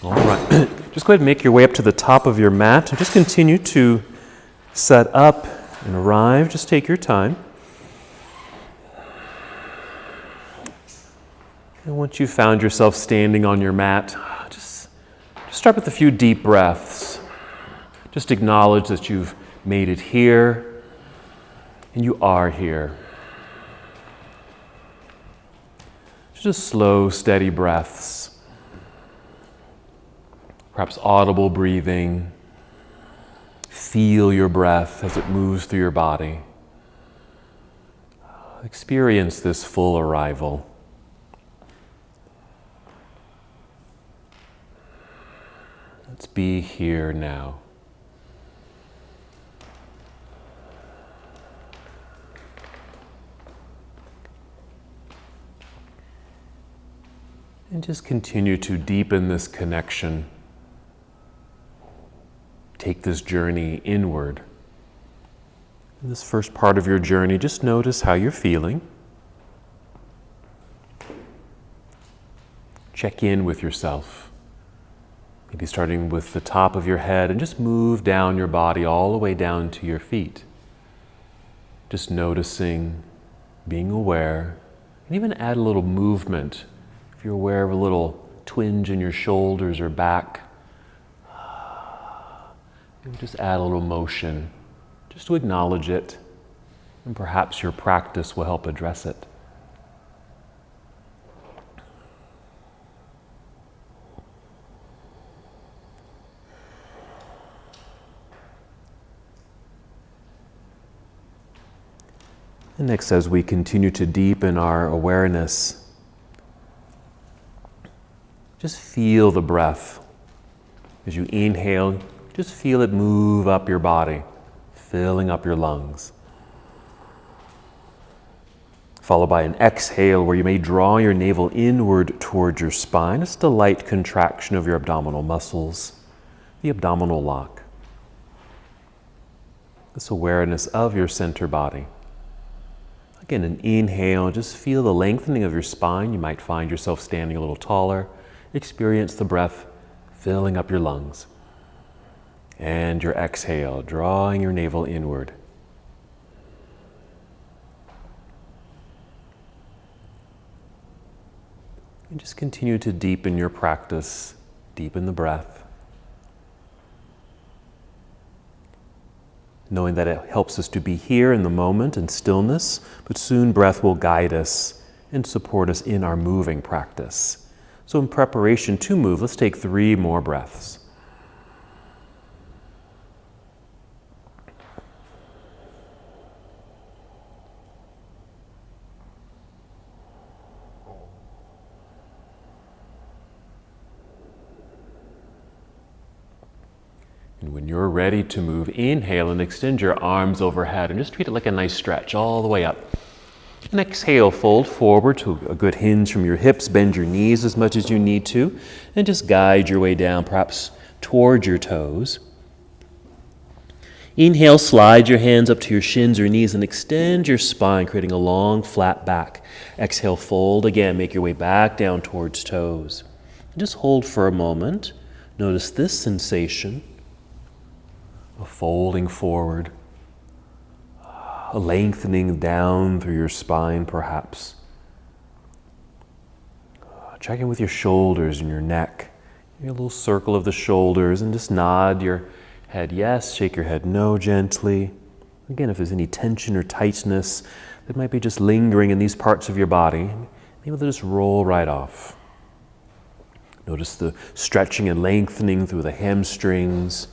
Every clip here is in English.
All right. Just go ahead and make your way up to the top of your mat and just continue to set up and arrive. Just take your time. And once you've found yourself standing on your mat, just start with a few deep breaths. Just acknowledge that you've made it here and you are here. Just slow, steady breaths. Perhaps audible breathing. Feel your breath as it moves through your body. Experience this full arrival. Let's be here now. And just continue to deepen this connection. Take this journey inward. In this first part of your journey, just notice how you're feeling. Check in with yourself. Maybe starting with the top of your head and just move down your body all the way down to your feet. Just noticing, being aware, and even add a little movement. If you're aware of a little twinge in your shoulders or back, maybe just add a little motion, just to acknowledge it, and perhaps your practice will help address it. And next, as we continue to deepen our awareness, just feel the breath. As you inhale, just feel it move up your body, filling up your lungs. Followed by an exhale where you may draw your navel inward towards your spine. Just a light contraction of your abdominal muscles, the abdominal lock. This awareness of your center body. Again, an inhale, just feel the lengthening of your spine. You might find yourself standing a little taller. Experience the breath filling up your lungs. And your exhale, drawing your navel inward. And just continue to deepen your practice, deepen the breath. Knowing that it helps us to be here in the moment in stillness, but soon breath will guide us and support us in our moving practice. So in preparation to move, let's take 3 more breaths. And when you're ready to move, inhale and extend your arms overhead and just treat it like a nice stretch all the way up. And exhale, fold forward to a good hinge from your hips, bend your knees as much as you need to, and just guide your way down, perhaps towards your toes. Inhale, slide your hands up to your shins or knees and extend your spine, creating a long, flat back. Exhale, fold again, make your way back down towards toes. And just hold for a moment. Notice this sensation of folding forward, a lengthening down through your spine perhaps. Check in with your shoulders and your neck. Maybe a little circle of the shoulders and just nod your head yes, shake your head no gently. Again, if there's any tension or tightness that might be just lingering in these parts of your body, maybe they'll just roll right off. Notice the stretching and lengthening through the hamstrings.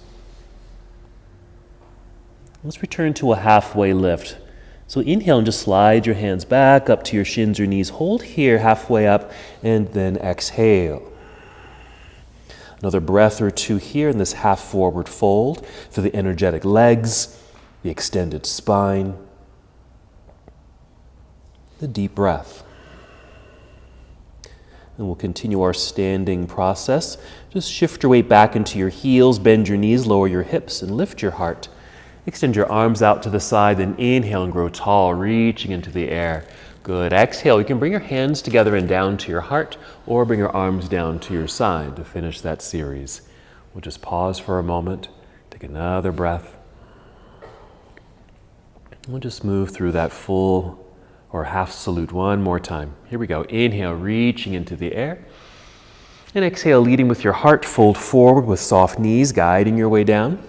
Let's return to a halfway lift. So inhale and just slide your hands back up to your shins or knees. Hold here halfway up and then exhale. Another breath or two here in this half forward fold for the energetic legs, the extended spine, the deep breath. And we'll continue our standing process. Just shift your weight back into your heels, bend your knees, lower your hips, and lift your heart. Extend your arms out to the side, then inhale and grow tall, reaching into the air. Good. Exhale. You can bring your hands together and down to your heart, or bring your arms down to your side to finish that series. We'll just pause for a moment, take another breath. We'll just move through that full or half salute one more time. Here we go. Inhale, reaching into the air. And exhale, leading with your heart, fold forward with soft knees, guiding your way down.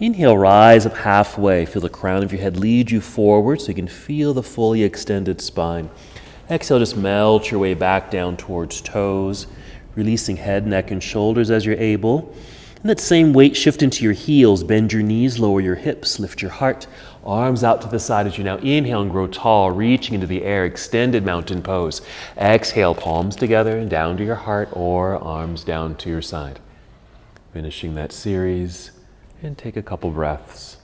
Inhale, rise up halfway. Feel the crown of your head lead you forward so you can feel the fully extended spine. Exhale, just melt your way back down towards toes, releasing head, neck, and shoulders as you're able. And that same weight shift into your heels. Bend your knees, lower your hips, lift your heart. Arms out to the side as you now inhale and grow tall, reaching into the air, extended mountain pose. Exhale, palms together and down to your heart or arms down to your side. Finishing that series, and take a couple breaths.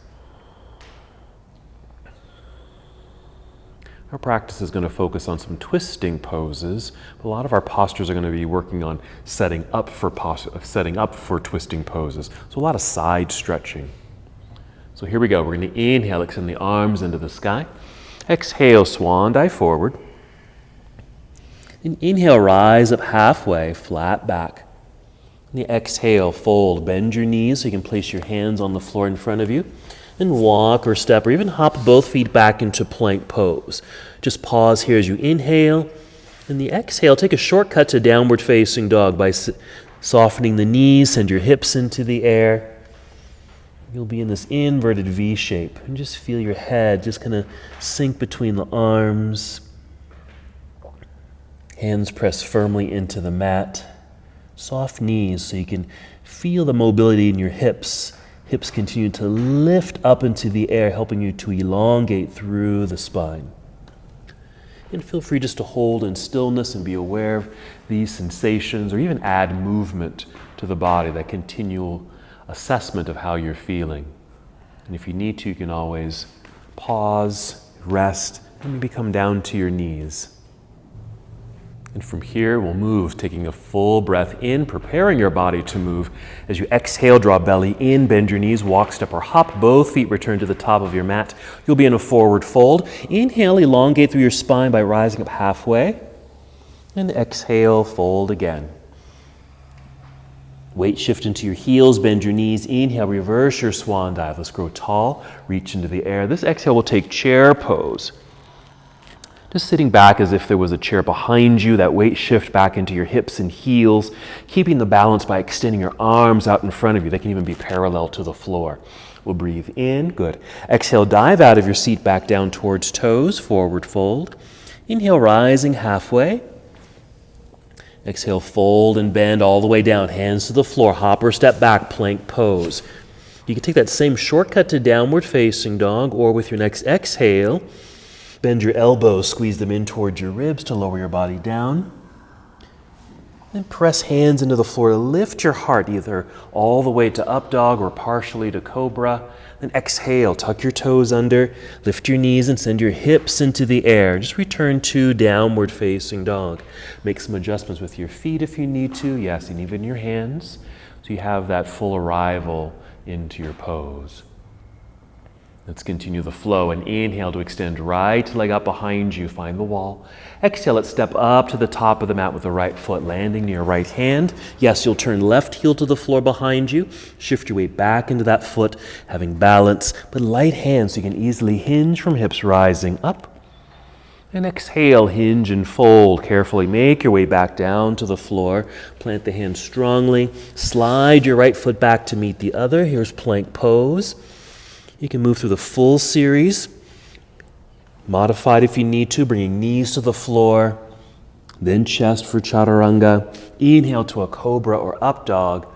Our practice is going to focus on some twisting poses. A lot of our postures are going to be working on setting up for twisting poses. So a lot of side stretching. So here we go. We're going to inhale, extend the arms into the sky. Exhale, swan dive forward. And inhale, rise up halfway, flat back. And the exhale, fold. Bend your knees so you can place your hands on the floor in front of you. And walk or step or even hop both feet back into plank pose. Just pause here as you inhale. And the exhale, take a shortcut to downward facing dog by softening the knees, send your hips into the air. You'll be in this inverted V shape. And just feel your head just kind of sink between the arms. Hands press firmly into the mat. Soft knees so you can feel the mobility in your hips. Hips continue to lift up into the air, helping you to elongate through the spine. And feel free just to hold in stillness and be aware of these sensations, or even add movement to the body, that continual assessment of how you're feeling. And if you need to, you can always pause, rest, and maybe come down to your knees. And from here, we'll move, taking a full breath in, preparing your body to move. As you exhale, draw belly in, bend your knees, walk, step, or hop. Both feet return to the top of your mat. You'll be in a forward fold. Inhale, elongate through your spine by rising up halfway. And exhale, fold again. Weight shift into your heels, bend your knees. Inhale, reverse your swan dive. Let's grow tall, reach into the air. This exhale will take chair pose. Just sitting back as if there was a chair behind you, that weight shift back into your hips and heels, keeping the balance by extending your arms out in front of you. They can even be parallel to the floor. We'll breathe in, good. Exhale, dive out of your seat back down towards toes, forward fold. Inhale, rising halfway. Exhale, fold and bend all the way down, hands to the floor, hop or step back, plank pose. You can take that same shortcut to downward facing dog, or with your next exhale, bend your elbows, squeeze them in towards your ribs to lower your body down. Then press hands into the floor. Lift your heart either all the way to up dog or partially to cobra. Then exhale, tuck your toes under, lift your knees and send your hips into the air. Just return to downward facing dog. Make some adjustments with your feet if you need to. Yes, and even your hands. So you have that full arrival into your pose. Let's continue the flow. And inhale to extend right leg up behind you. Find the wall. Exhale, let's step up to the top of the mat with the right foot landing near your right hand. Yes, you'll turn left heel to the floor behind you. Shift your weight back into that foot, having balance, but light hands so you can easily hinge from hips rising up. And exhale, hinge and fold. Carefully make your way back down to the floor. Plant the hands strongly. Slide your right foot back to meet the other. Here's plank pose. You can move through the full series, modified if you need to, bringing knees to the floor, then chest for chaturanga. Inhale to a cobra or up dog,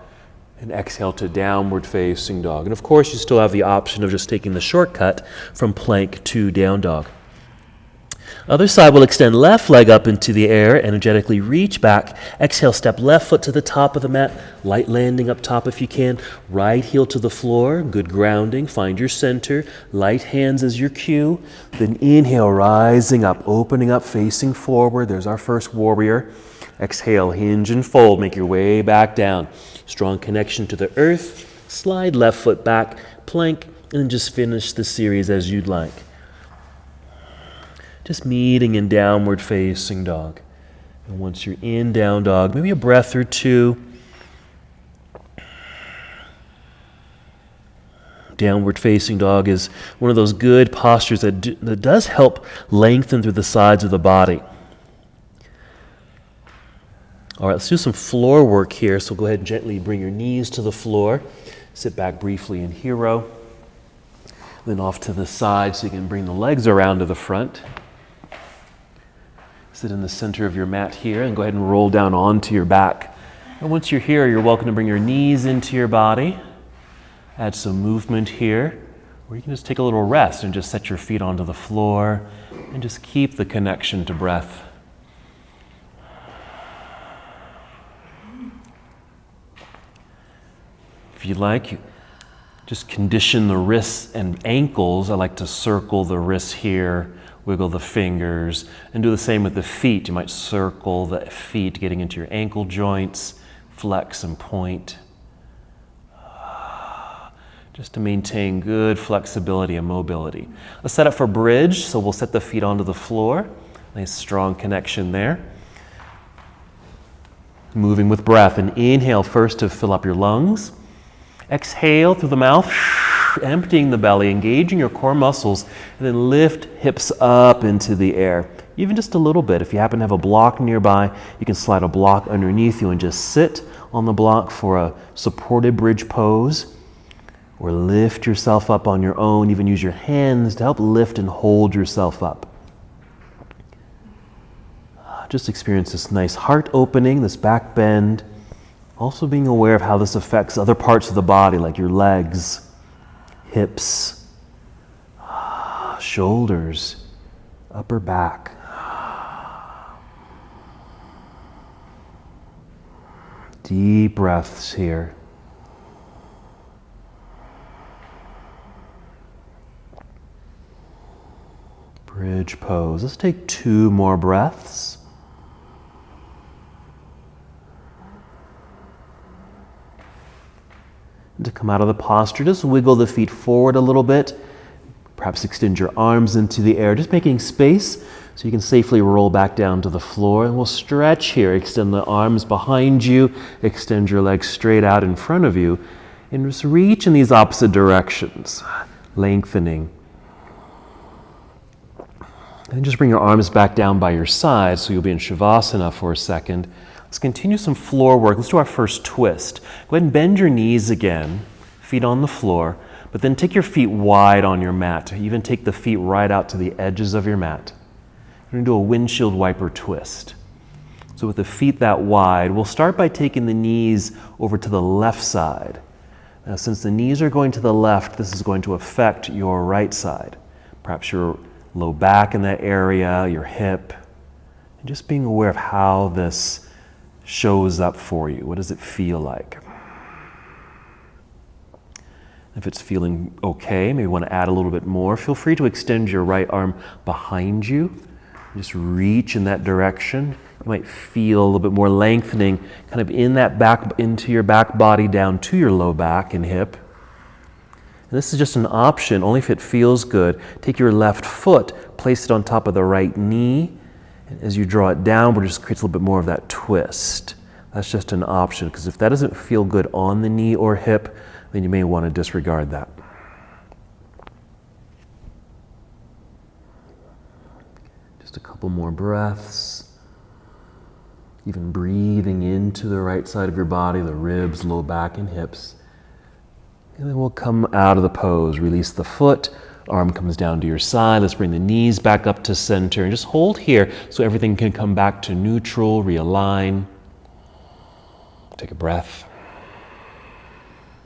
and exhale to downward facing dog. And of course, you still have the option of just taking the shortcut from plank to down dog. Other side will extend left leg up into the air, energetically reach back. Exhale, step left foot to the top of the mat, light landing up top if you can. Right heel to the floor, good grounding. Find your center, light hands as your cue. Then inhale, rising up, opening up, facing forward. There's our first warrior. Exhale, hinge and fold. Make your way back down. Strong connection to the earth. Slide left foot back, plank, and then just finish the series as you'd like. just meeting in downward facing dog. And once you're in down dog, maybe a breath or two. Downward facing dog is one of those good postures that does help lengthen through the sides of the body. All right, let's do some floor work here. So go ahead and gently bring your knees to the floor. Sit back briefly in hero. Then off to the side so you can bring the legs around to the front. Sit in the center of your mat here and go ahead and roll down onto your back. And once you're here, you're welcome to bring your knees into your body. Add some movement here, or you can just take a little rest and just set your feet onto the floor and just keep the connection to breath. If you'd like, just condition the wrists and ankles. I like to circle the wrists here, wiggle the fingers, and do the same with the feet. You might circle the feet, getting into your ankle joints, flex and point. Just to maintain good flexibility and mobility. Let's set up for bridge, so we'll set the feet onto the floor. Nice strong connection there. Moving with breath, and inhale first to fill up your lungs. Exhale through the mouth, emptying the belly, engaging your core muscles, and then lift hips up into the air. Even just a little bit. If you happen to have a block nearby, you can slide a block underneath you and just sit on the block for a supported bridge pose. Or lift yourself up on your own. Even use your hands to help lift and hold yourself up. Just experience this nice heart opening, this back bend. Also being aware of how this affects other parts of the body, like your legs, hips, shoulders, upper back. Deep breaths here. Bridge pose. Let's take 2 more breaths. And to come out of the posture, just wiggle the feet forward a little bit. Perhaps extend your arms into the air, just making space so you can safely roll back down to the floor. And we'll stretch here. Extend the arms behind you, extend your legs straight out in front of you, and just reach in these opposite directions, lengthening. And then just bring your arms back down by your side so you'll be in Shavasana for a second. Let's continue some floor work. Let's do our first twist. Go ahead and bend your knees again, feet on the floor, but then take your feet wide on your mat. Even take the feet right out to the edges of your mat. We're going to do a windshield wiper twist. So with the feet that wide, we'll start by taking the knees over to the left side. Now, since the knees are going to the left, this is going to affect your right side. Perhaps your low back in that area, your hip, and just being aware of how this shows up for you. What does it feel like? If it's feeling okay, maybe you want to add a little bit more, feel free to extend your right arm behind you. Just reach in that direction. You might feel a little bit more lengthening kind of in that back, into your back body down to your low back and hip. And this is just an option, only if it feels good. Take your left foot, place it on top of the right knee. And as you draw it downward, it just creates a little bit more of that twist. That's just an option, because if that doesn't feel good on the knee or hip, then you may want to disregard that. Just a couple more breaths. Even breathing into the right side of your body, the ribs, low back, and hips. And then we'll come out of the pose. Release the foot, arm comes down to your side. Let's bring the knees back up to center and just hold here so everything can come back to neutral, realign. Take a breath.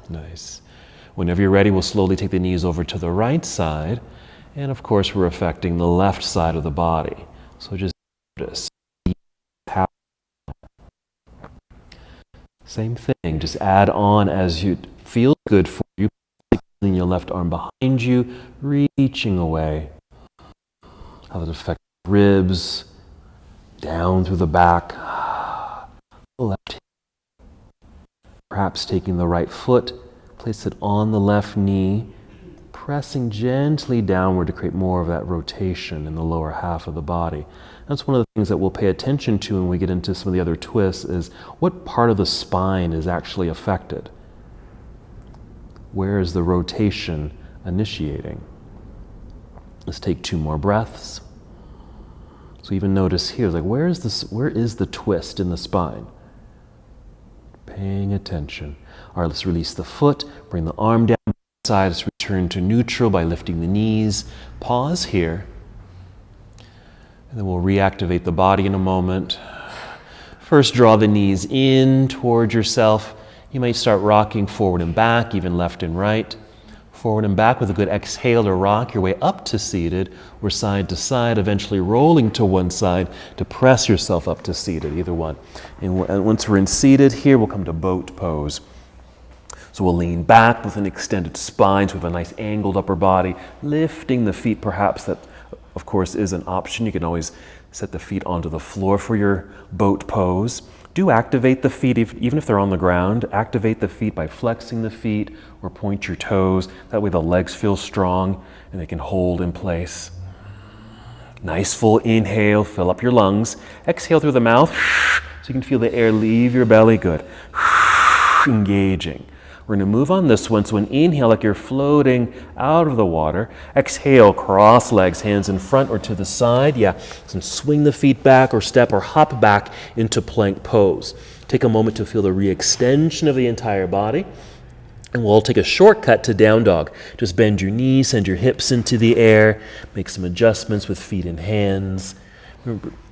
Nice. Whenever you're ready, we'll slowly take the knees over to the right side. And of course, we're affecting the left side of the body. So just notice. Same thing, just add on as you feel good for you. Placing your left arm behind you, reaching away. How does it affect ribs, down through the back, left hip. Perhaps taking the right foot, place it on the left knee, pressing gently downward to create more of that rotation in the lower half of the body. That's one of the things that we'll pay attention to when we get into some of the other twists, is what part of the spine is actually affected. Where is the rotation initiating? Let's take 2 more breaths. So even notice here, like where is the twist in the spine? Paying attention. All right, let's release the foot, bring the arm down the side. Let's return to neutral by lifting the knees. Pause here. And then we'll reactivate the body in a moment. First, draw the knees in towards yourself. You might start rocking forward and back, even left and right. Forward and back with a good exhale to rock your way up to seated, or side to side, eventually rolling to one side to press yourself up to seated, either one. And once we're in seated here, we'll come to boat pose. So we'll lean back with an extended spine, so we have a nice angled upper body, lifting the feet perhaps. That, of course, is an option. You can always set the feet onto the floor for your boat pose. Do activate the feet, even if they're on the ground. Activate the feet by flexing the feet or point your toes. That way the legs feel strong and they can hold in place. Nice full inhale, fill up your lungs. Exhale through the mouth so you can feel the air leave your belly. Good. Engaging. We're going to move on this one. So an inhale, like you're floating out of the water. Exhale, cross legs, hands in front or to the side. Yeah, so swing the feet back or step or hop back into plank pose. Take a moment to feel the re-extension of the entire body. And we'll take a shortcut to down dog. Just bend your knees, send your hips into the air. Make some adjustments with feet and hands.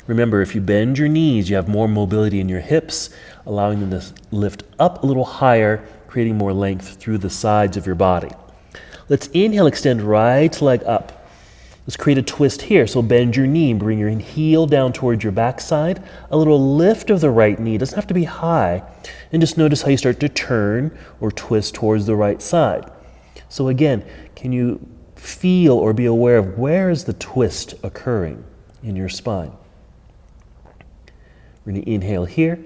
Remember, if you bend your knees, you have more mobility in your hips, allowing them to lift up a little higher, creating more length through the sides of your body. Let's inhale, extend right leg up. Let's create a twist here. So bend your knee, bring your heel down towards your backside. A little lift of the right knee, doesn't have to be high. And just notice how you start to turn or twist towards the right side. So again, can you feel or be aware of where is the twist occurring in your spine? We're going to inhale here.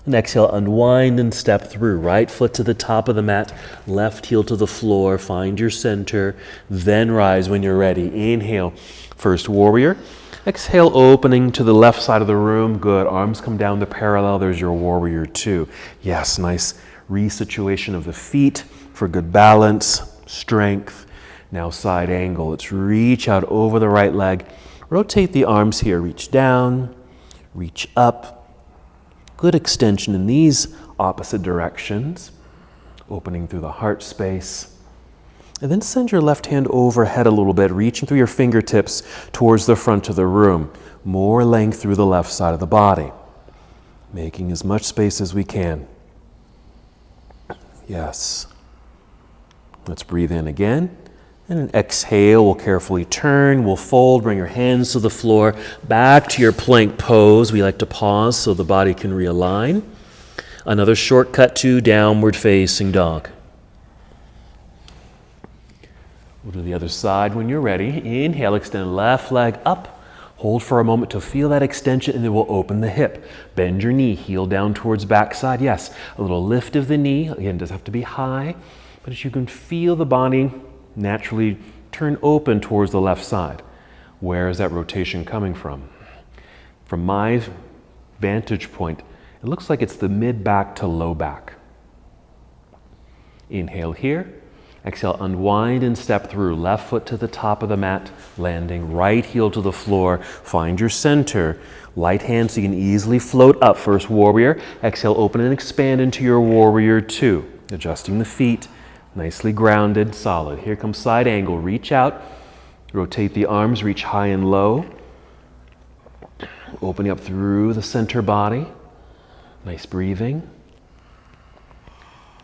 And exhale, unwind and step through. Right foot to the top of the mat, left heel to the floor. Find your center, then rise when you're ready. Inhale, first warrior. Exhale, opening to the left side of the room. Good. Arms come down the parallel. There's your warrior 2. Yes, nice resituation of the feet for good balance, strength. Now side angle. Let's reach out over the right leg. Rotate the arms here. Reach down, reach up. Good extension in these opposite directions, opening through the heart space. And then send your left hand overhead a little bit, reaching through your fingertips towards the front of the room. More length through the left side of the body, making as much space as we can. Yes. Let's breathe in again. And an exhale, we'll carefully turn, we'll fold, bring your hands to the floor, back to your plank pose. We like to pause so the body can realign. Another shortcut to downward facing dog. We'll do the other side when you're ready. Inhale, extend left leg up. Hold for a moment to feel that extension, and then we'll open the hip. Bend your knee, heel down towards backside. Yes, a little lift of the knee. Again, it doesn't have to be high, but as you can feel the body naturally turn open towards the left side. Where is that rotation coming from? From my vantage point, it looks like it's the mid-back to low back. Inhale here. Exhale, unwind and step through. Left foot to the top of the mat, landing. Right heel to the floor. Find your center. Light hand so you can easily float up. First warrior. Exhale, open and expand into your warrior 2. Adjusting the feet. Nicely grounded, solid. Here comes side angle. Reach out, rotate the arms, reach high and low. Opening up through the center body. Nice breathing.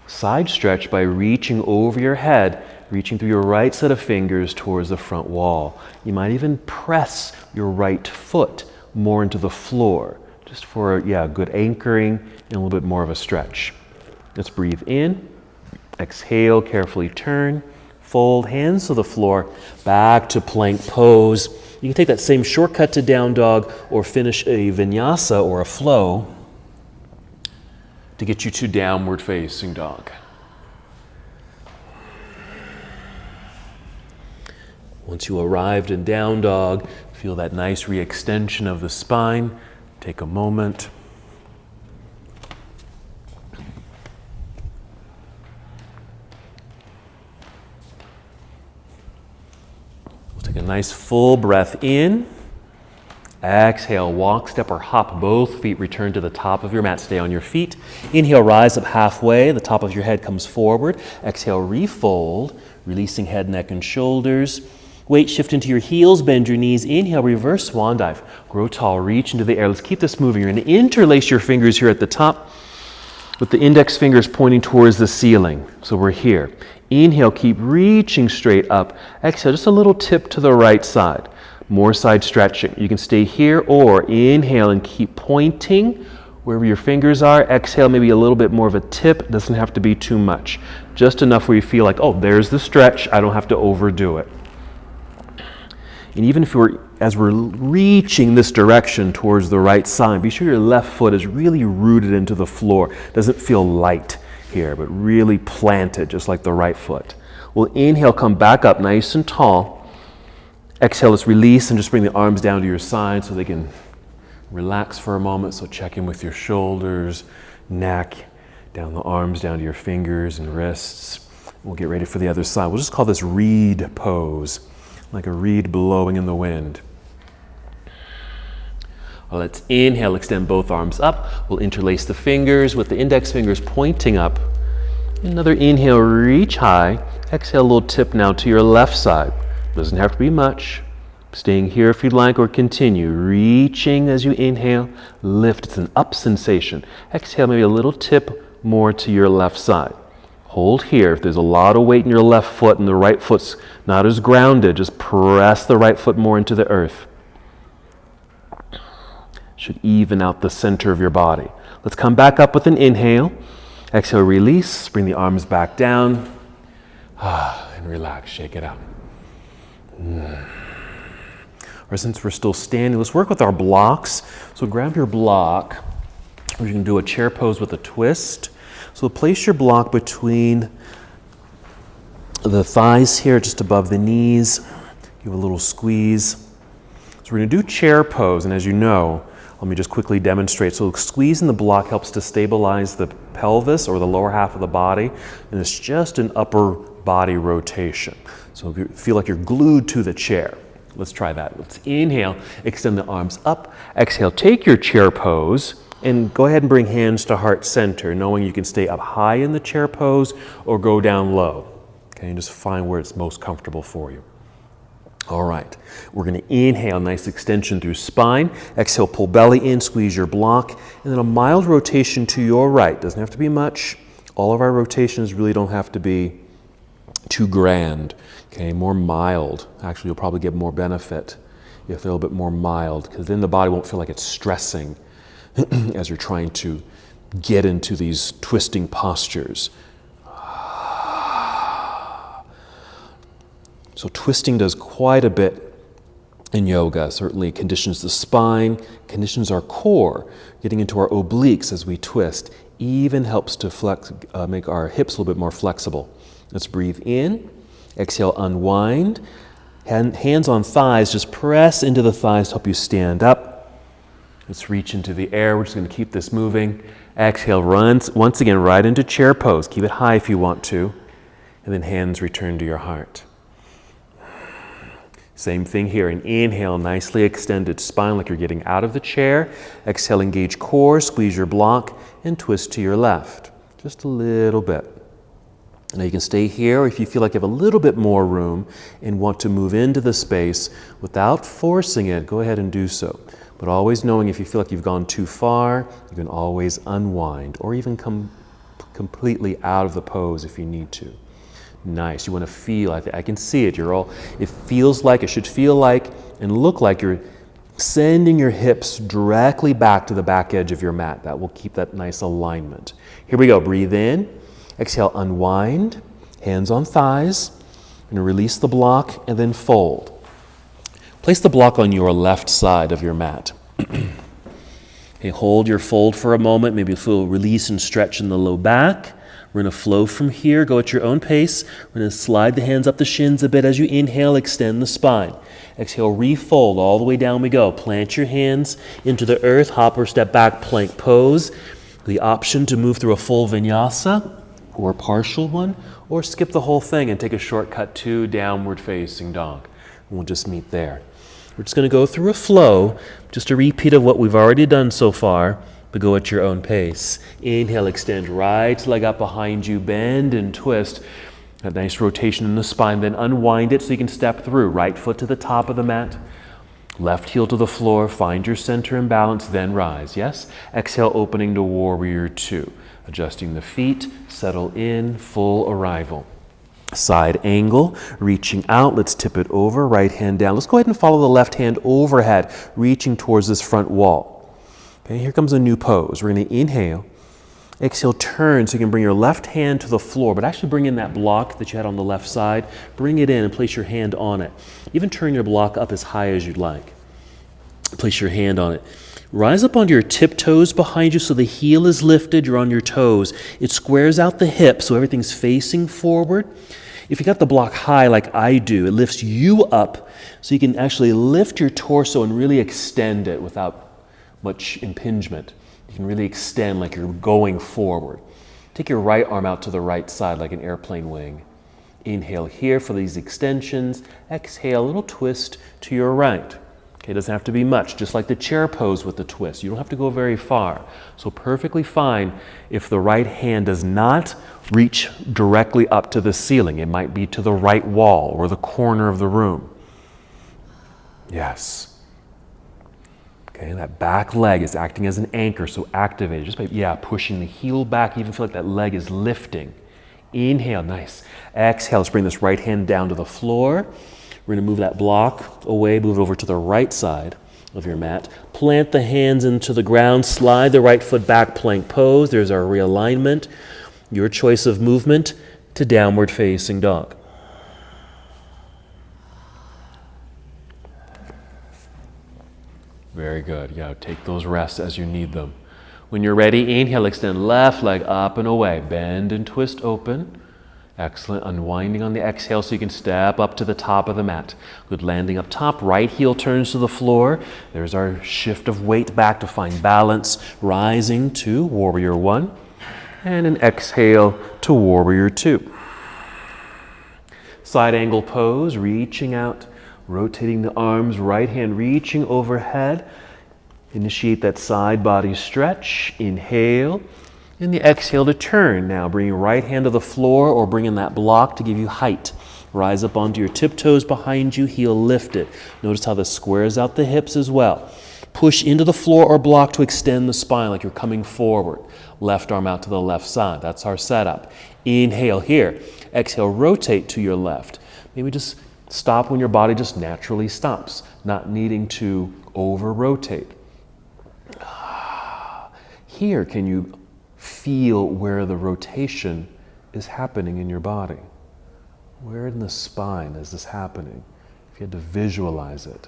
Side stretch by reaching over your head, reaching through your right set of fingers towards the front wall. You might even press your right foot more into the floor, just for, good anchoring and a little bit more of a stretch. Let's breathe in. Exhale, carefully turn, fold, hands to the floor, back to plank pose. You can take that same shortcut to down dog or finish a vinyasa or a flow to get you to downward facing dog. Once you arrived in down dog, feel that nice re-extension of the spine. Take a moment. We'll take a nice full breath in. Exhale, walk, step, or hop both feet. Return to the top of your mat. Stay on your feet. Inhale, rise up halfway. The top of your head comes forward. Exhale, refold, releasing head, neck, and shoulders. Weight shift into your heels. Bend your knees. Inhale, reverse swan dive. Grow tall, reach into the air. Let's keep this moving. You're going to interlace your fingers here at the top with the index fingers pointing towards the ceiling. So we're here. Inhale, keep reaching straight up. Exhale, just a little tip to the right side. More side stretching. You can stay here or inhale and keep pointing wherever your fingers are. Exhale, maybe a little bit more of a tip. It doesn't have to be too much. Just enough where you feel like, oh, there's the stretch. I don't have to overdo it. And even if as we're reaching this direction towards the right side, be sure your left foot is really rooted into the floor. Doesn't feel light here, but really planted, just like the right foot. We'll inhale, come back up nice and tall. Exhale, let's release and just bring the arms down to your side so they can relax for a moment. So check in with your shoulders, neck, down the arms, down to your fingers and wrists. We'll get ready for the other side. We'll just call this reed pose, like a reed blowing in the wind. Well, let's inhale, extend both arms up. We'll interlace the fingers with the index fingers pointing up. Another inhale, reach high. Exhale, a little tip now to your left side. Doesn't have to be much. Staying here if you'd like, or continue. Reaching as you inhale, lift. It's an up sensation. Exhale, maybe a little tip more to your left side. Hold here. If there's a lot of weight in your left foot and the right foot's not as grounded, just press the right foot more into the earth. Should even out the center of your body. Let's come back up with an inhale. Exhale, release. Bring the arms back down. And relax. Shake it out. Or since we're still standing, let's work with our blocks. So grab your block, or you can do a chair pose with a twist. So place your block between the thighs here, just above the knees. Give a little squeeze. So we're going to do chair pose, and as you know, let me just quickly demonstrate. So squeezing the block helps to stabilize the pelvis or the lower half of the body, and it's just an upper body rotation. So if you feel like you're glued to the chair, let's try that. Let's inhale, extend the arms up. Exhale, take your chair pose and go ahead and bring hands to heart center, knowing you can stay up high in the chair pose or go down low. Okay, and just find where it's most comfortable for you. All right, we're going to inhale, nice extension through spine. Exhale, pull belly in, squeeze your block, and then a mild rotation to your right. Doesn't have to be much. All of our rotations really don't have to be too grand. Okay, more mild. Actually, you'll probably get more benefit if they're a little bit more mild, because then the body won't feel like it's stressing as you're trying to get into these twisting postures. So twisting does quite a bit in yoga. Certainly conditions the spine, conditions our core, getting into our obliques as we twist. Even helps to make our hips a little bit more flexible. Let's breathe in. Exhale, unwind. Hands on thighs, just press into the thighs to help you stand up. Let's reach into the air. We're just going to keep this moving. Exhale, once again right into chair pose. Keep it high if you want to. And then hands return to your heart. Same thing here. An inhale, nicely extended spine like you're getting out of the chair. Exhale, engage core, squeeze your block, and twist to your left. Just a little bit. Now you can stay here, or if you feel like you have a little bit more room and want to move into the space without forcing it, go ahead and do so. But always knowing if you feel like you've gone too far, you can always unwind or even come completely out of the pose if you need to. Nice. You want to feel, I can see it. It feels like, it should feel like and look like you're sending your hips directly back to the back edge of your mat. That will keep that nice alignment. Here we go. Breathe in. Exhale, unwind. Hands on thighs. And release the block and then fold. Place the block on your left side of your mat. Okay, hold your fold for a moment. Maybe feel release and stretch in the low back. We're going to flow from here, go at your own pace. We're going to slide the hands up the shins a bit as you inhale, extend the spine. Exhale, refold, all the way down we go. Plant your hands into the earth, hop or step back, plank pose. The option to move through a full vinyasa or a partial one, or skip the whole thing and take a shortcut to downward facing dog. And we'll just meet there. We're just going to go through a flow, just a repeat of what we've already done so far, but go at your own pace. Inhale, extend right leg up behind you, bend and twist. A nice rotation in the spine, then unwind it so you can step through. Right foot to the top of the mat, left heel to the floor, find your center and balance, then rise. Yes? Exhale, opening to warrior two. Adjusting the feet, settle in, full arrival. Side angle, reaching out, let's tip it over, right hand down. Let's go ahead and follow the left hand overhead, reaching towards this front wall. Okay, here comes a new pose. We're going to inhale, exhale, turn so you can bring your left hand to the floor, but actually bring in that block that you had on the left side, bring it in and place your hand on it. Even turn your block up as high as you'd like. Place your hand on it. Rise up onto your tiptoes behind you so the heel is lifted, you're on your toes. It squares out the hips so everything's facing forward. If you got the block high like I do, it lifts you up so you can actually lift your torso and really extend it without much impingement. You can really extend like you're going forward. Take your right arm out to the right side like an airplane wing. Inhale here for these extensions. Exhale, a little twist to your right. Okay, it doesn't have to be much, just like the chair pose with the twist. You don't have to go very far. So perfectly fine if the right hand does not reach directly up to the ceiling. It might be to the right wall or the corner of the room. Yes. Okay, that back leg is acting as an anchor, so activate it. Just by, pushing the heel back, you even feel like that leg is lifting. Inhale, nice. Exhale, let's bring this right hand down to the floor. We're going to move that block away, move it over to the right side of your mat. Plant the hands into the ground, slide the right foot back, plank pose. There's our realignment. Your choice of movement to downward facing dog. Very good. Yeah, take those rests as you need them. When you're ready, inhale, extend left leg up and away. Bend and twist open. Excellent. Unwinding on the exhale so you can step up to the top of the mat. Good landing up top. Right heel turns to the floor. There's our shift of weight back to find balance. Rising to warrior one. And an exhale to warrior two. Side angle pose, reaching out, rotating the arms, right hand reaching overhead. Initiate that side body stretch. Inhale. And the exhale to turn. Now bring your right hand to the floor or bring in that block to give you height. Rise up onto your tiptoes behind you, heel lifted. Notice how this squares out the hips as well. Push into the floor or block to extend the spine like you're coming forward. Left arm out to the left side. That's our setup. Inhale here. Exhale, rotate to your left. Maybe just stop when your body just naturally stops, not needing to over-rotate. Here, can you feel where the rotation is happening in your body? Where in the spine is this happening? If you had to visualize it.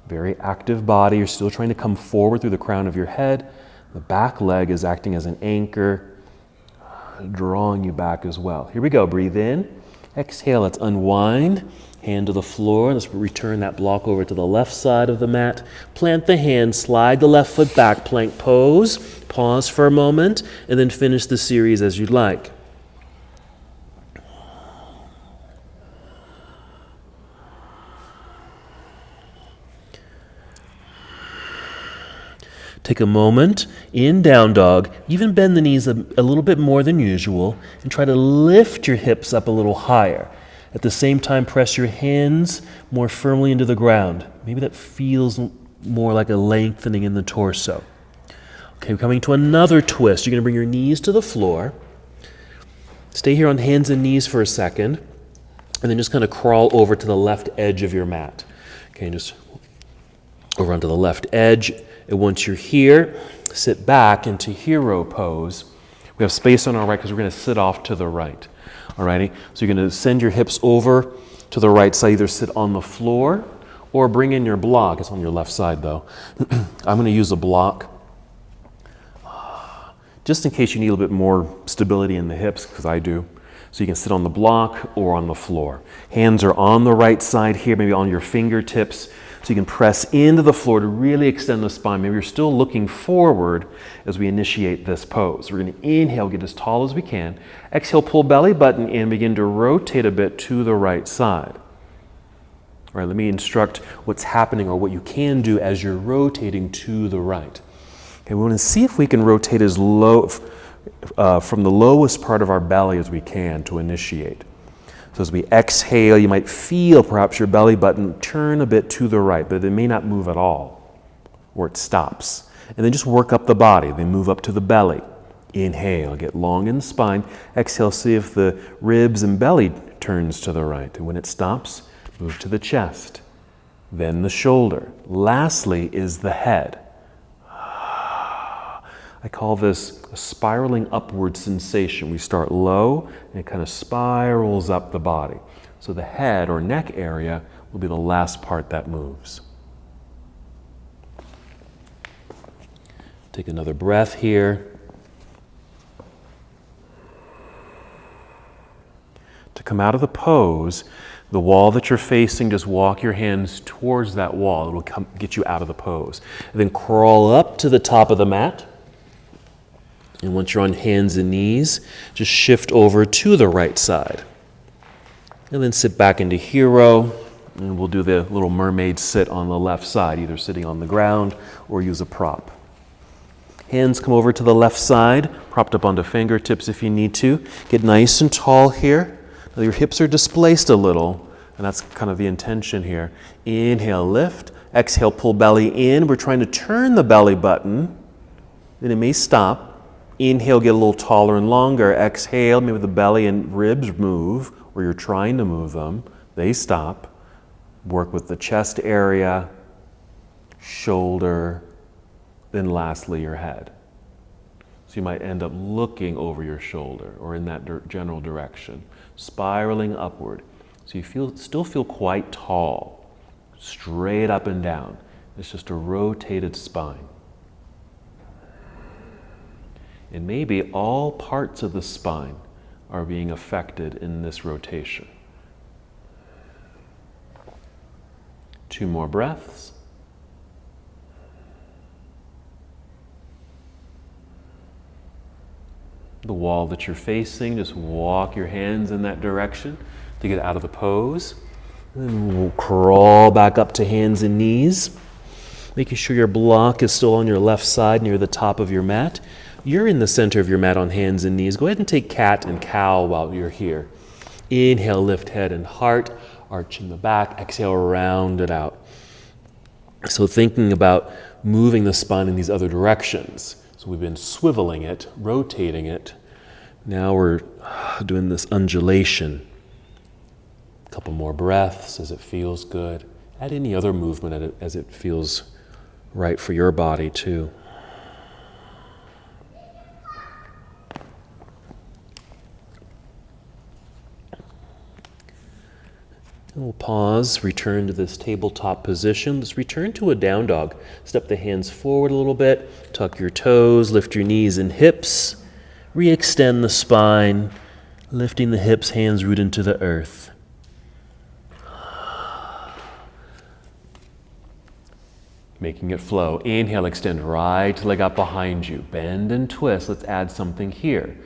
Very active body. You're still trying to come forward through the crown of your head. The back leg is acting as an anchor, drawing you back as well. Here we go. Breathe in. Exhale. Let's unwind. Hand to the floor. Let's return that block over to the left side of the mat. Plant the hand. Slide the left foot back. Plank pose. Pause for a moment. And then finish the series as you'd like. Take a moment in down dog, even bend the knees a little bit more than usual, and try to lift your hips up a little higher. At the same time, press your hands more firmly into the ground. Maybe that feels more like a lengthening in the torso. Okay, coming to another twist. You're going to bring your knees to the floor. Stay here on hands and knees for a second, and then just kind of crawl over to the left edge of your mat. Okay, just over onto the left edge. And once you're here, sit back into hero pose. We have space on our right because we're going to sit off to the right. Alrighty? So you're going to send your hips over to the right side, either sit on the floor or bring in your block. It's on your left side though. I'm going to use a block just in case you need a little bit more stability in the hips, because I do. So you can sit on the block or on the floor. Hands are on the right side here, maybe on your fingertips. So you can press into the floor to really extend the spine. Maybe you're still looking forward as we initiate this pose. We're going to inhale, get as tall as we can. Exhale, pull belly button in, begin to rotate a bit to the right side. All right, let me instruct what's happening or what you can do as you're rotating to the right. Okay, we want to see if we can rotate as low, from the lowest part of our belly as we can to initiate. So as we exhale, you might feel perhaps your belly button turn a bit to the right, but it may not move at all, or it stops. And then just work up the body, then move up to the belly. Inhale, get long in the spine. Exhale, see if the ribs and belly turns to the right. And when it stops, move to the chest, then the shoulder. Lastly is the head. I call this a spiraling upward sensation. We start low and it kind of spirals up the body. So the head or neck area will be the last part that moves. Take another breath here. To come out of the pose, the wall that you're facing, just walk your hands towards that wall. It will get you out of the pose. And then crawl up to the top of the mat. And once you're on hands and knees, just shift over to the right side. And then sit back into hero. And we'll do the little mermaid sit on the left side, either sitting on the ground or use a prop. Hands come over to the left side, propped up onto fingertips if you need to. Get nice and tall here. Now your hips are displaced a little, and that's kind of the intention here. Inhale, lift. Exhale, pull belly in. We're trying to turn the belly button. Then it may stop. Inhale, get a little taller and longer. Exhale, maybe the belly and ribs move, or you're trying to move them. They stop. Work with the chest area, shoulder, then lastly your head. So you might end up looking over your shoulder or in that general direction, spiraling upward. So you still feel quite tall, straight up and down. It's just a rotated spine. And maybe all parts of the spine are being affected in this rotation. 2 more breaths. The wall that you're facing, just walk your hands in that direction to get out of the pose. And then we'll crawl back up to hands and knees, making sure your block is still on your left side near the top of your mat. You're in the center of your mat on hands and knees. Go ahead and take cat and cow while you're here. Inhale, lift head and heart, arching the back. Exhale, round it out. So thinking about moving the spine in these other directions. So we've been swiveling it, rotating it. Now we're doing this undulation. A couple more breaths as it feels good. Add any other movement as it feels right for your body too. And we'll pause, return to this tabletop position. Let's return to a down dog. Step the hands forward a little bit, tuck your toes, lift your knees and hips, re-extend the spine, lifting the hips, hands root into the earth. Making it flow. Inhale, extend right leg up behind you. Bend and twist. Let's add something here.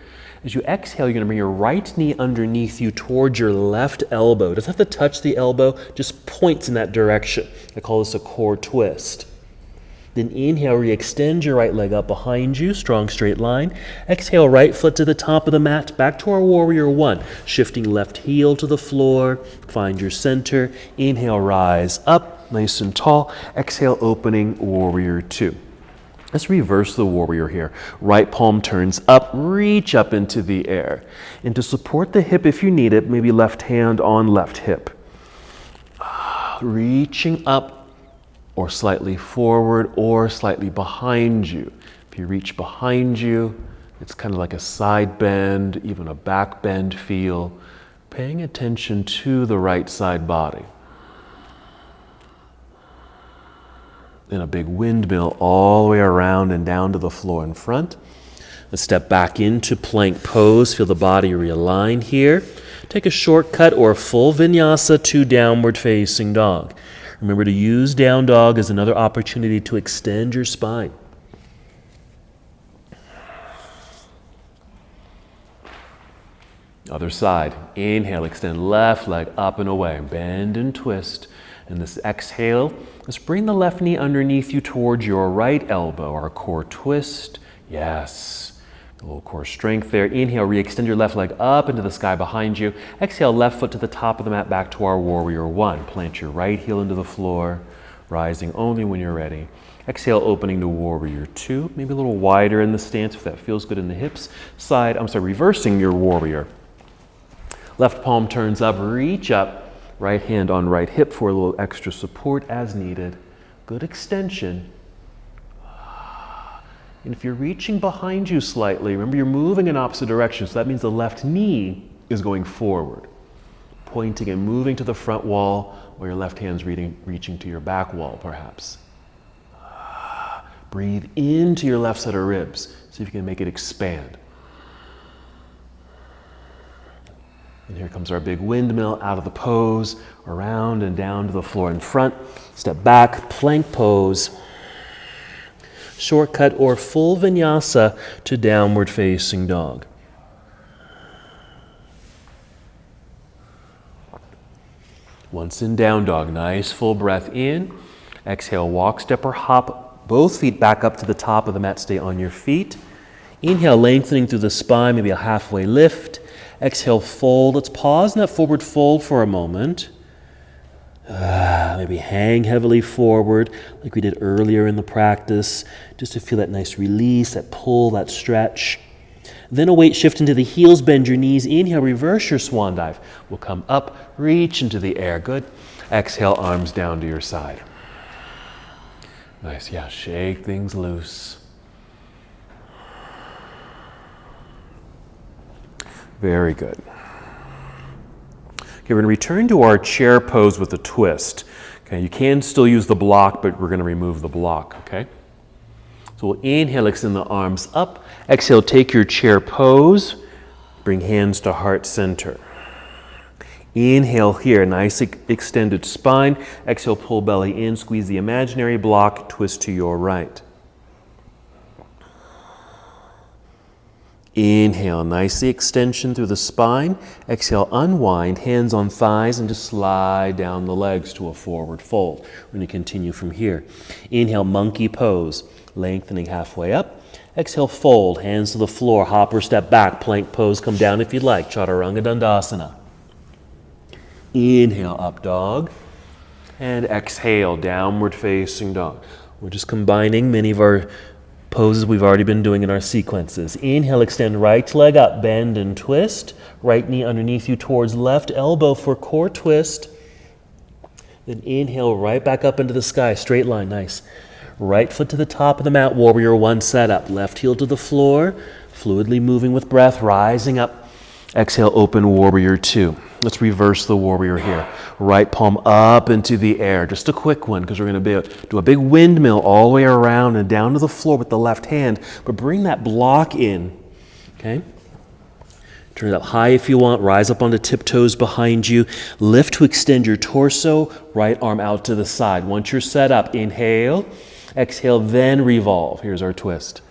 As you exhale, you're going to bring your right knee underneath you towards your left elbow. It doesn't have to touch the elbow, just points in that direction. I call this a core twist. Then inhale, re-extend your right leg up behind you, strong straight line. Exhale, right foot to the top of the mat, back to our warrior 1. Shifting left heel to the floor, find your center. Inhale, rise up, nice and tall. Exhale, opening warrior 2. Let's reverse the warrior here. Right palm turns up, reach up into the air. And to support the hip if you need it, maybe left hand on left hip. Reaching up or slightly forward or slightly behind you. If you reach behind you, it's kind of like a side bend, even a back bend feel. Paying attention to the right side body. And a big windmill all the way around and down to the floor in front. Let's step back into plank pose. Feel the body realign here. Take a shortcut or a full vinyasa to downward facing dog. Remember to use down dog as another opportunity to extend your spine. Other side. Inhale, extend left leg up and away. Bend and twist. And this exhale, let's bring the left knee underneath you towards your right elbow. Our core twist. Yes. A little core strength there. Inhale, re-extend your left leg up into the sky behind you. Exhale, left foot to the top of the mat, back to our warrior one. Plant your right heel into the floor, rising only when you're ready. Exhale, opening to warrior two. Maybe a little wider in the stance if that feels good in the hips. Reversing your warrior. Left palm turns up, reach up. Right hand on right hip for a little extra support as needed. Good extension. And if you're reaching behind you slightly, remember you're moving in opposite directions, so that means the left knee is going forward, pointing and moving to the front wall, while your left hand's reaching to your back wall, perhaps. Breathe into your left set of ribs. See if you can make it expand. And here comes our big windmill out of the pose, around and down to the floor in front. Step back, plank pose. Shortcut or full vinyasa to downward facing dog. Once in down dog, nice full breath in. Exhale, walk, step, or hop. Both feet back up to the top of the mat. Stay on your feet. Inhale, lengthening through the spine, maybe a halfway lift. Exhale, fold. Let's pause in that forward fold for a moment. Maybe hang heavily forward like we did earlier in the practice, just to feel that nice release, that pull, that stretch. Then a weight shift into the heels, bend your knees. Inhale, reverse your swan dive. We'll come up, reach into the air. Good. Exhale, arms down to your side. Nice, yeah, shake things loose. Very good. Okay, we're going to return to our chair pose with a twist. Okay, you can still use the block, but we're going to remove the block, okay? So we'll inhale, extend the arms up. Exhale, take your chair pose. Bring hands to heart center. Inhale here, nice extended spine. Exhale, pull belly in, squeeze the imaginary block, twist to your right. Inhale, nicely extension through the spine. Exhale, unwind, hands on thighs, and just slide down the legs to a forward fold. We're going to continue from here. Inhale, monkey pose, lengthening halfway up. Exhale, fold, hands to the floor, hop or step back, plank pose, come down if you'd like, Chaturanga Dandasana. Inhale, up dog, and exhale, downward facing dog. We're just combining many of our poses we've already been doing in our sequences. Inhale, extend right leg up, bend and twist. Right knee underneath you towards left elbow for core twist. Then inhale, right back up into the sky, straight line, nice. Right foot to the top of the mat, warrior one setup. Left heel to the floor, fluidly moving with breath, rising up. Exhale, open warrior two. Let's reverse the warrior here. Right palm up into the air. Just a quick one because we're going to do a big windmill all the way around and down to the floor with the left hand. But bring that block in, okay? Turn it up high if you want. Rise up onto tiptoes behind you. Lift to extend your torso. Right arm out to the side. Once you're set up, inhale. Exhale, then revolve. Here's our twist.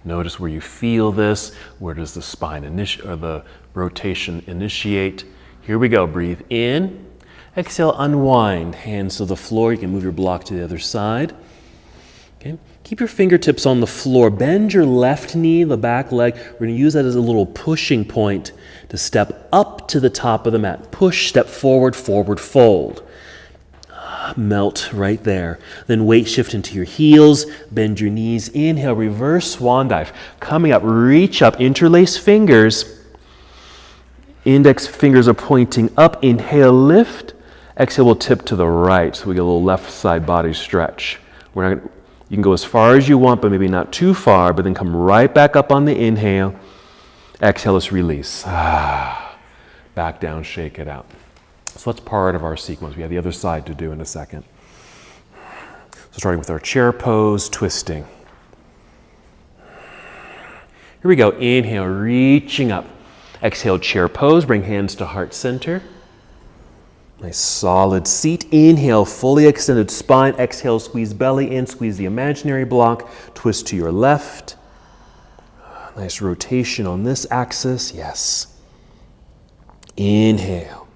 Notice where you feel this. Where does the spine or the rotation initiate? Here we go. Breathe in. Exhale, unwind. Hands to the floor. You can move your block to the other side. Okay. Keep your fingertips on the floor. Bend your left knee, the back leg. We're going to use that as a little pushing point to step up to the top of the mat. Push, step forward, forward fold. Melt right there. Then weight shift into your heels. Bend your knees. Inhale, reverse swan dive. Coming up, reach up, interlace fingers. Index fingers are pointing up. Inhale, lift. Exhale, we'll tip to the right. So we get a little left side body stretch. You can go as far as you want, but maybe not too far, but then come right back up on the inhale. Exhale, let's release. Back down, shake it out. So that's part of our sequence. We have the other side to do in a second. So starting with our chair pose, twisting. Here we go. Inhale, reaching up. Exhale, chair pose. Bring hands to heart center. Nice solid seat. Inhale, fully extended spine. Exhale, squeeze belly in. Squeeze the imaginary block. Twist to your left. Nice rotation on this axis. Yes. Inhale.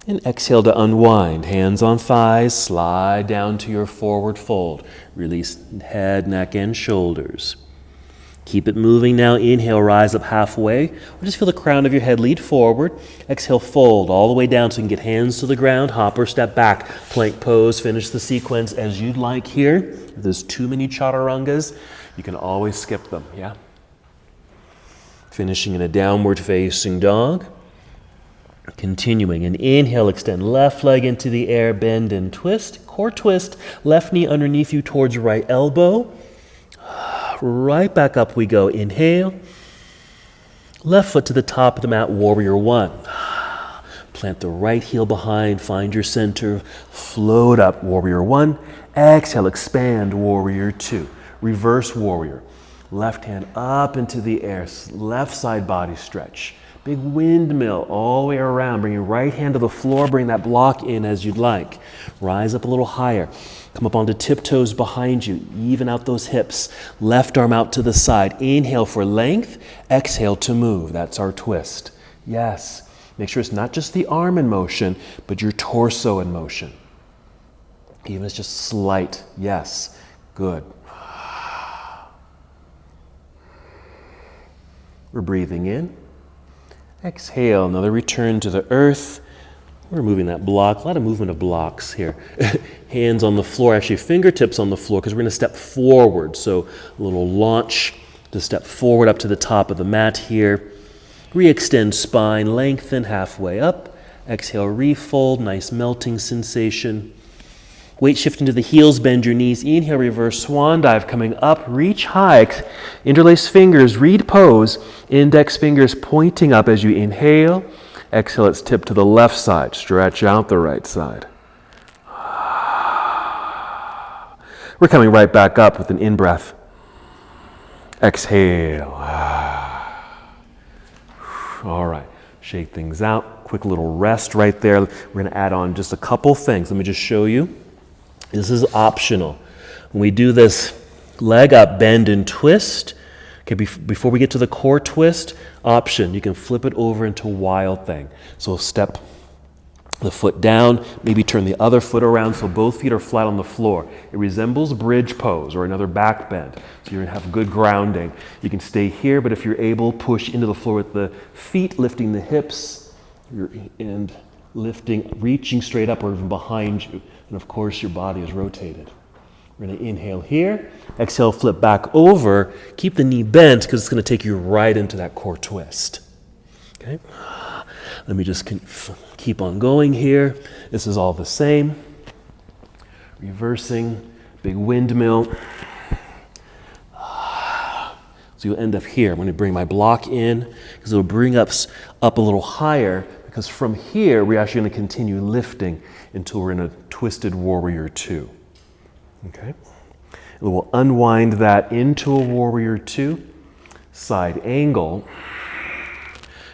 And exhale to unwind. Hands on thighs. Slide down to your forward fold. Release head, neck, and shoulders. Keep it moving now. Inhale, rise up halfway. Or just feel the crown of your head lead forward. Exhale, fold all the way down so you can get hands to the ground. Hop or step back. Plank pose. Finish the sequence as you'd like here. If there's too many chaturangas, you can always skip them, yeah? Finishing in a downward facing dog. Continuing. An inhale, extend left leg into the air, bend and twist. Core twist. Left knee underneath you towards right elbow. Right back up we go. Inhale. Left foot to the top of the mat, warrior one. Plant the right heel behind, find your center, float up, warrior one. Exhale, expand, warrior two. Reverse warrior. Left hand up into the air, left side body stretch. Big windmill all the way around. Bring your right hand to the floor, bring that block in as you'd like. Rise up a little higher. Come up onto tiptoes behind you. Even out those hips. Left arm out to the side. Inhale for length. Exhale to move. That's our twist. Yes. Make sure it's not just the arm in motion, but your torso in motion. Even if it's just slight. Yes. Good. We're breathing in. Exhale. Another return to the earth. We're moving that block. A lot of movement of blocks here. Hands on the floor, actually fingertips on the floor because we're going to step forward. So a little launch to step forward up to the top of the mat here. Re-extend spine, lengthen halfway up. Exhale, refold, nice melting sensation. Weight shift into the heels, bend your knees. Inhale, reverse swan dive, coming up, reach high. Interlace fingers, reed pose. Index fingers pointing up as you inhale. Exhale, let's tip to the left side. Stretch out the right side. We're coming right back up with an in-breath. Exhale. All right, shake things out. Quick little rest right there. We're going to add on just a couple things. Let me just show you. This is optional. When we do this leg up, bend and twist, okay, before we get to the core twist, option, you can flip it over into wild thing. So step the foot down, maybe turn the other foot around so both feet are flat on the floor. It resembles bridge pose or another back bend. So you're gonna have good grounding. You can stay here, but if you're able, push into the floor with the feet, lifting the hips, and lifting, reaching straight up or even behind you. And of course, your body is rotated. We're going to inhale here. Exhale, flip back over. Keep the knee bent because it's going to take you right into that core twist. Okay? Let me just keep on going here. This is all the same. Reversing, big windmill. So you'll end up here. I'm going to bring my block in because it'll bring us up a little higher because from here, we're actually going to continue lifting until we're in a twisted warrior two. Okay? And we'll unwind that into a warrior two. Side angle.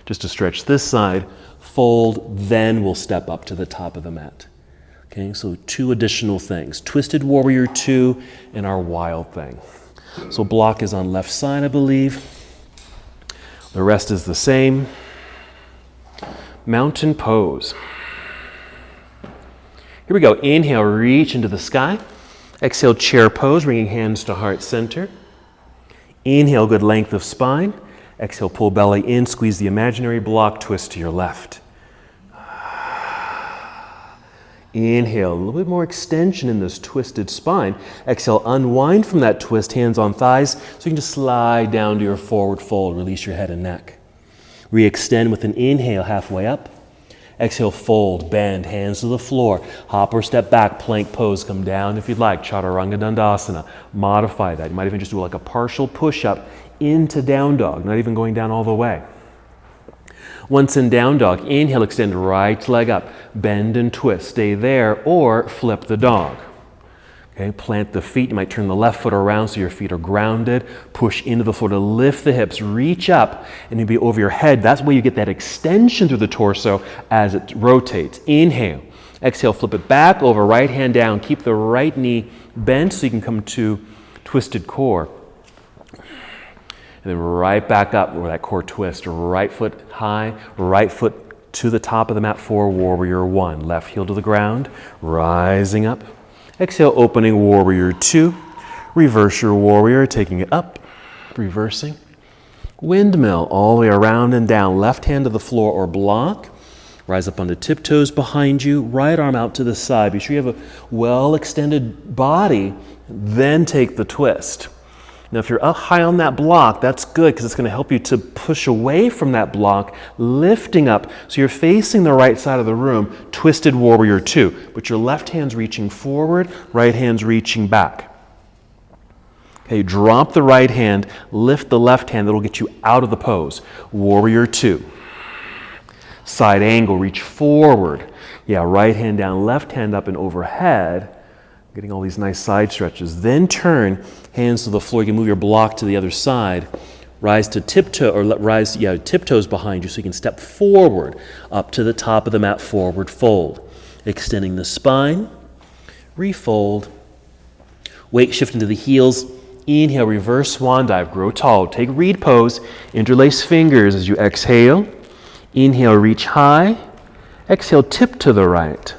Just to stretch this side. Fold, then we'll step up to the top of the mat. Okay, so two additional things. Twisted warrior two and our wild thing. So block is on left side, I believe. The rest is the same. Mountain pose. Here we go. Inhale, reach into the sky. Exhale, chair pose, bringing hands to heart center. Inhale, good length of spine. Exhale, pull belly in, squeeze the imaginary block, twist to your left. Inhale, a little bit more extension in this twisted spine. Exhale, unwind from that twist, hands on thighs, so you can just slide down to your forward fold, release your head and neck. Re-extend with an inhale, halfway up. Exhale, fold, bend, hands to the floor. Hop or step back, plank pose, come down if you'd like. Chaturanga Dandasana. Modify that. You might even just do like a partial push-up into down dog, not even going down all the way. Once in down dog, inhale, extend right leg up, bend and twist, stay there, or flip the dog. Okay, plant the feet. You might turn the left foot around so your feet are grounded. Push into the floor to lift the hips, reach up, and you'll be over your head. That's where you get that extension through the torso as it rotates. Inhale. Exhale, flip it back over, right hand down. Keep the right knee bent so you can come to twisted core. And then right back up with that core twist. Right foot high, right foot to the top of the mat for warrior one. Left heel to the ground, rising up. Exhale, opening warrior two. Reverse your warrior, taking it up, reversing. Windmill all the way around and down. Left hand to the floor or block. Rise up onto tiptoes behind you. Right arm out to the side. Be sure you have a well-extended body. Then take the twist. Now, if you're up high on that block, that's good because it's going to help you to push away from that block, lifting up. So you're facing the right side of the room, twisted warrior two, but your left hand's reaching forward, right hand's reaching back. Okay, drop the right hand, lift the left hand. That'll get you out of the pose. Warrior two. Side angle, reach forward. Yeah, right hand down, left hand up and overhead. Getting all these nice side stretches. Then turn, hands to the floor. You can move your block to the other side. Rise to tiptoe, or rise, tiptoes behind you so you can step forward, up to the top of the mat, forward fold. Extending the spine, refold. Weight shift into the heels. Inhale, reverse swan dive, grow tall. Take reed pose, interlace fingers as you exhale. Inhale, reach high. Exhale, tip to the right.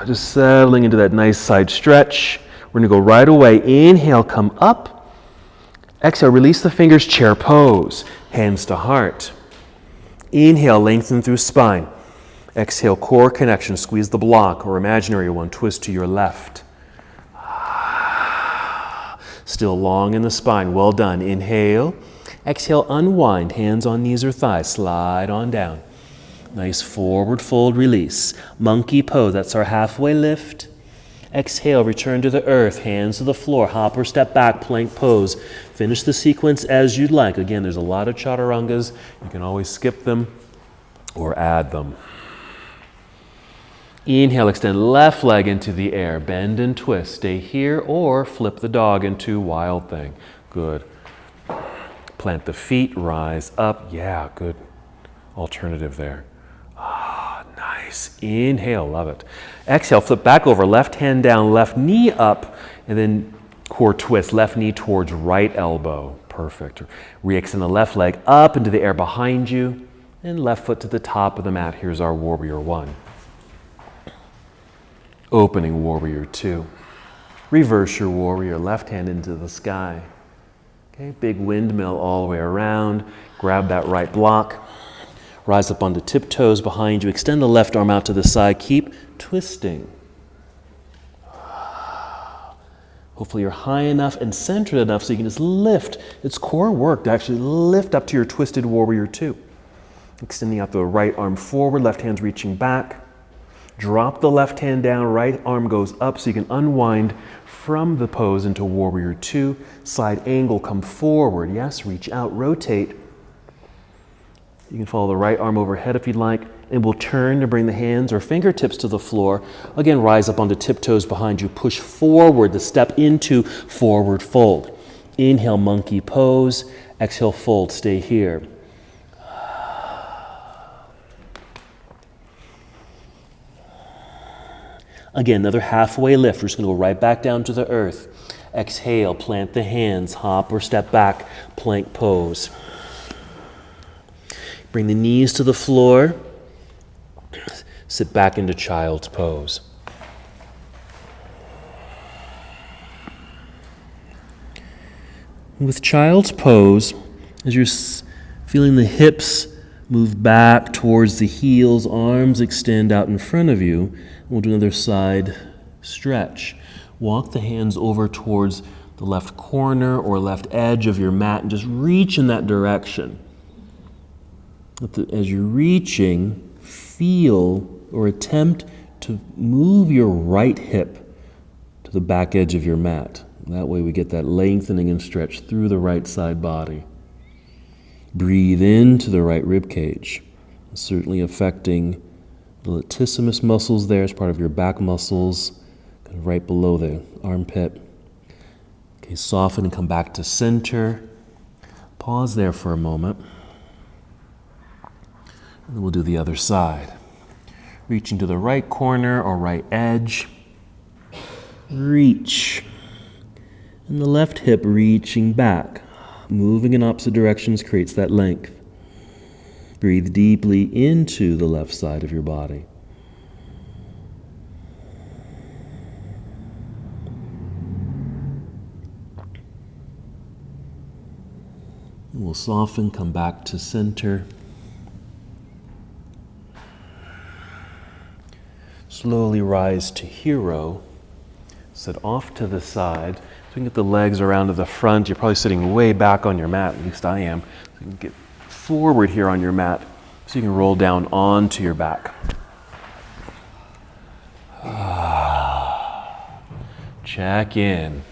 Just settling into that nice side stretch. We're going to go right away. Inhale, come up. Exhale, release the fingers, chair pose. Hands to heart. Inhale, lengthen through spine. Exhale, core connection. Squeeze the block or imaginary one. Twist to your left. Still long in the spine. Well done. Inhale. Exhale, unwind. Hands on knees or thighs. Slide on down. Nice forward fold release. Monkey pose, that's our halfway lift. Exhale, return to the earth, hands to the floor, hop or step back, plank pose. Finish the sequence as you'd like. Again, there's a lot of chaturangas. You can always skip them or add them. Inhale, extend left leg into the air. Bend and twist. Stay here or flip the dog into wild thing. Good. Plant the feet, rise up. Yeah, good alternative there. Nice. Inhale, love it. Exhale, flip back over, left hand down, left knee up, and then core twist, left knee towards right elbow. Perfect. Re-extend the left leg up into the air behind you, and left foot to the top of the mat. Here's our warrior one. Opening warrior two. Reverse your warrior, left hand into the sky. Okay, big windmill all the way around. Grab that right block. Rise up onto tiptoes behind you. Extend the left arm out to the side. Keep twisting. Hopefully you're high enough and centered enough so you can just lift. It's core work to actually lift up to your twisted warrior two. Extending out the right arm forward, left hand's reaching back. Drop the left hand down, right arm goes up so you can unwind from the pose into warrior two. Side angle, come forward. Yes, reach out, rotate. You can follow the right arm overhead if you'd like, and we'll turn to bring the hands or fingertips to the floor. Again, rise up onto tiptoes behind you. Push forward to step into forward fold. Inhale, monkey pose. Exhale, fold. Stay here. Again, another halfway lift. We're just going to go right back down to the earth. Exhale, plant the hands, hop or step back, plank pose. Bring the knees to the floor. Sit back into child's pose. With child's pose, as you're feeling the hips move back towards the heels, arms extend out in front of you, we'll do another side stretch. Walk the hands over towards the left corner or left edge of your mat and just reach in that direction. As you're reaching, feel or attempt to move your right hip to the back edge of your mat. That way we get that lengthening and stretch through the right side body. Breathe into the right rib cage, certainly affecting the latissimus muscles there as part of your back muscles, kind of right below the armpit. Okay, soften and come back to center. Pause there for a moment. And then we'll do the other side. Reaching to the right corner or right edge. Reach. And the left hip reaching back. Moving in opposite directions creates that length. Breathe deeply into the left side of your body. And we'll soften, come back to center. Slowly rise to hero. Sit off to the side. So you can get the legs around to the front. You're probably sitting way back on your mat, at least I am. So you can get forward here on your mat so you can roll down onto your back. Check in.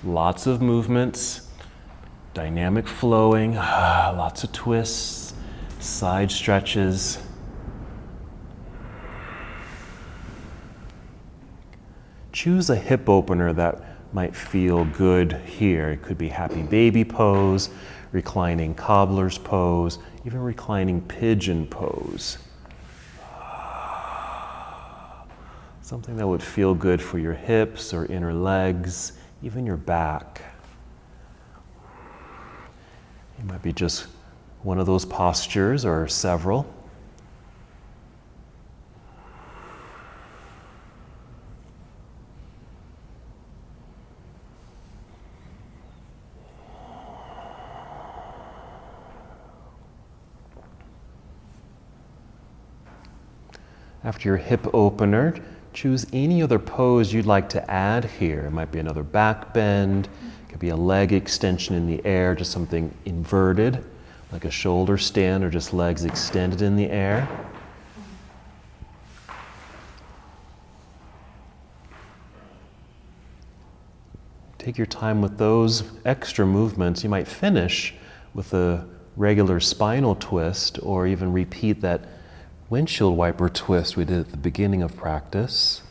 Lots of movements, dynamic flowing, lots of twists, side stretches. Choose a hip opener that might feel good here. It could be happy baby pose, reclining cobbler's pose, even reclining pigeon pose. Something that would feel good for your hips or inner legs, even your back. It might be just one of those postures or several. After your hip opener, choose any other pose you'd like to add here. It might be another back bend, it could be a leg extension in the air, just something inverted, like a shoulder stand or just legs extended in the air. Take your time with those extra movements. You might finish with a regular spinal twist or even repeat that windshield wiper twist we did at the beginning of practice.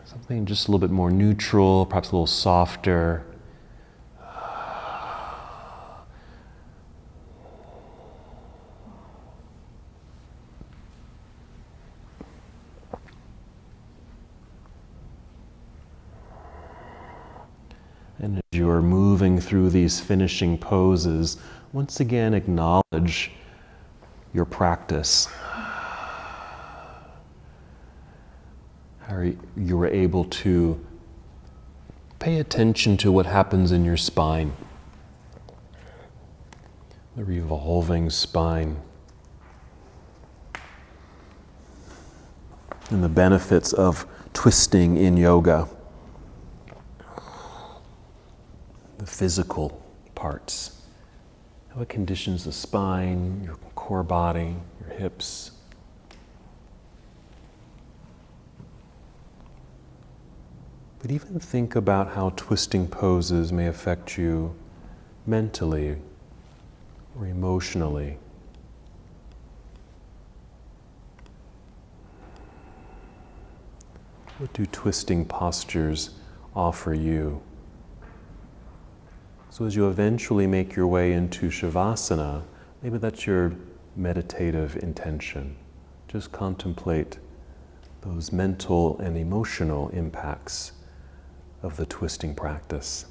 Something just a little bit more neutral, perhaps a little softer. And as you are moving through these finishing poses, once again acknowledge your practice. How you were able to pay attention to what happens in your spine, the revolving spine, and the benefits of twisting in yoga, the physical parts, how it conditions the spine, your core body, your hips. But even think about how twisting poses may affect you mentally or emotionally. What do twisting postures offer you? So as you eventually make your way into Shavasana, maybe that's your meditative intention. Just contemplate those mental and emotional impacts of the twisting practice.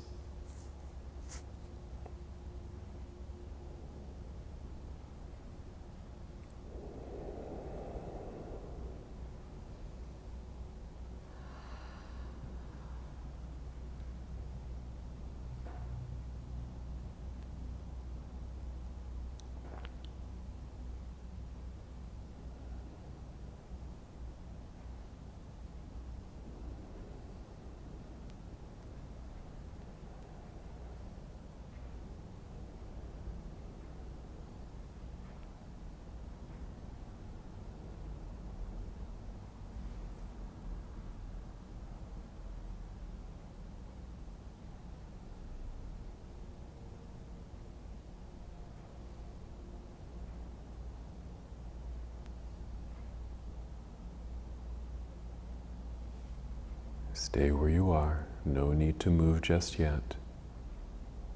Stay where you are. No need to move just yet.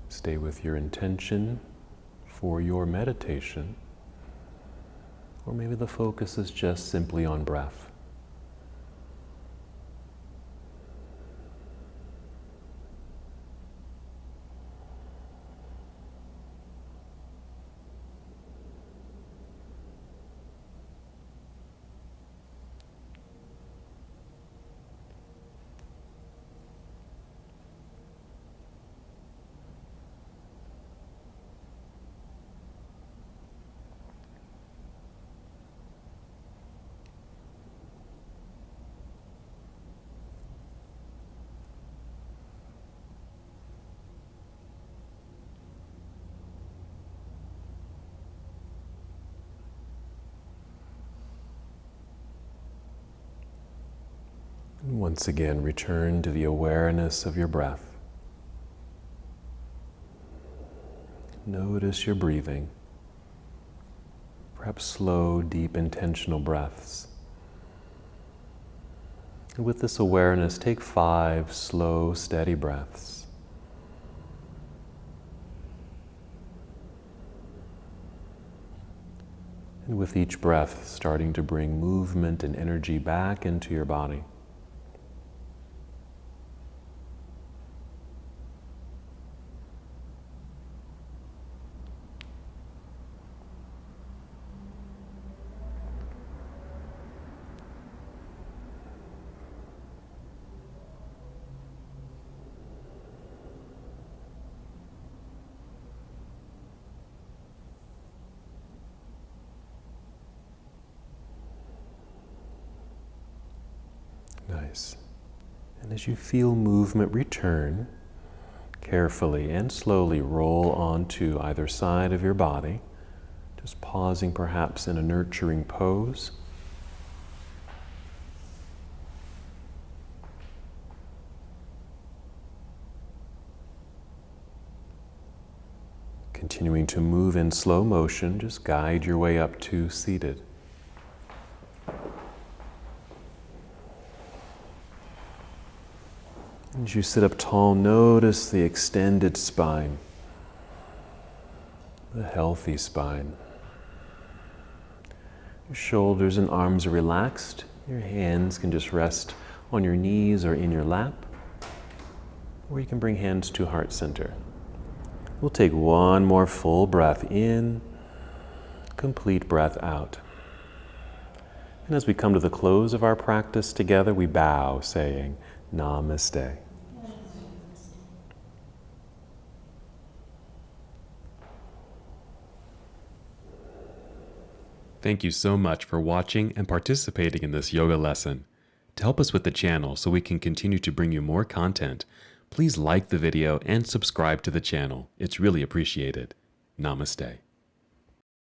Stay with your intention for your meditation. Or maybe the focus is just simply on breath. And once again, return to the awareness of your breath. Notice your breathing. Perhaps slow, deep, intentional breaths. And with this awareness, take 5 slow, steady breaths. And with each breath, starting to bring movement and energy back into your body. Nice. And as you feel movement return, carefully and slowly roll onto either side of your body, just pausing perhaps in a nurturing pose. Continuing to move in slow motion, just guide your way up to seated. As you sit up tall, notice the extended spine, the healthy spine. Your shoulders and arms are relaxed. Your hands can just rest on your knees or in your lap, or you can bring hands to heart center. We'll take one more full breath in, complete breath out. And as we come to the close of our practice together, we bow, saying, Namaste. Thank you so much for watching and participating in this yoga lesson. To help us with the channel so we can continue to bring you more content, please like the video and subscribe to the channel. It's really appreciated. Namaste.